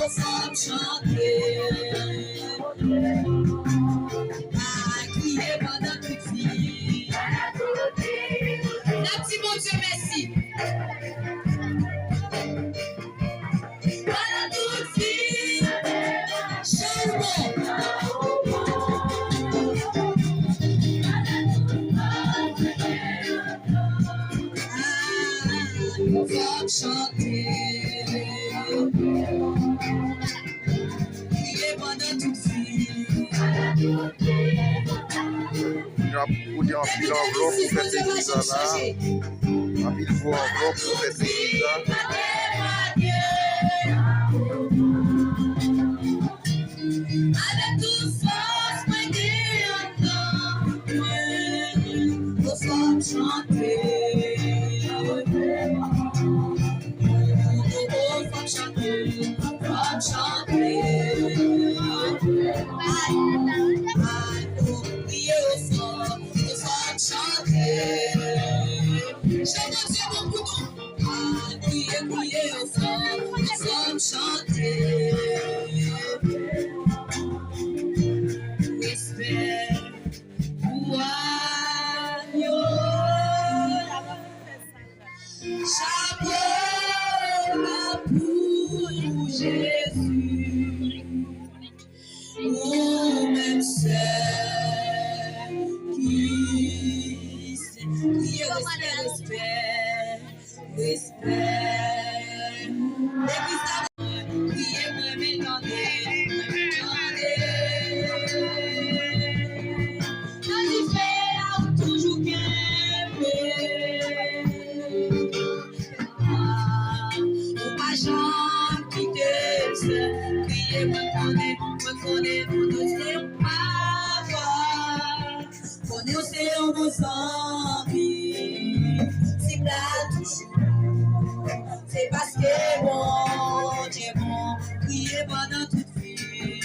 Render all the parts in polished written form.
femmes chanter. À crier pendant toute vie. Merci mon Dieu, merci. Pendant toute vie. Changement. Femmes chanter. Crier pendant toute vie. Il a pris un pile enveloppe pour faire cette église-là. Un pile pour enveloppe pour faire cette église-là. Avec toute force, moi dis aux femmes chanter. Aux femmes chanter. Femmes chanter. Chanter, respect, chapeau pour Jésus, ou même celle qui respect. Connaissez-vous vos envies, c'est là toujours, c'est parce que bon Dieu bon, criez pendant toute vie.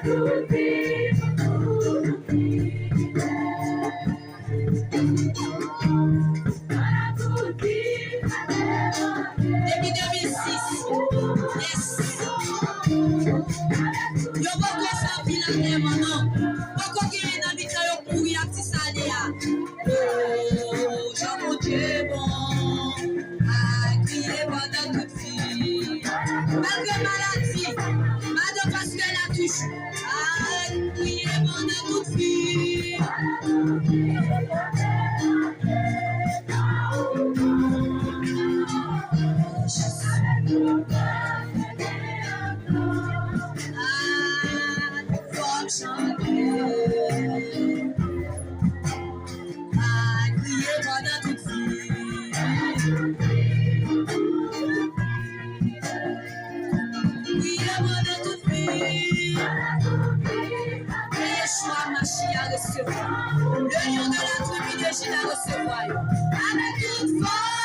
Toute vie. Depuis 2006, yes. Yo beaucoup sans bilan maintenant. Beaucoup qui est dans vita yo pourri à petit salia. Oh, Jean mon Dieu bon. Ah, crier pendant toute vie. Malgré maladie, malgré parce que la touche. Ah, crier pendant toute vie. Le lion de la tribu de Juda recevoir avec toute force.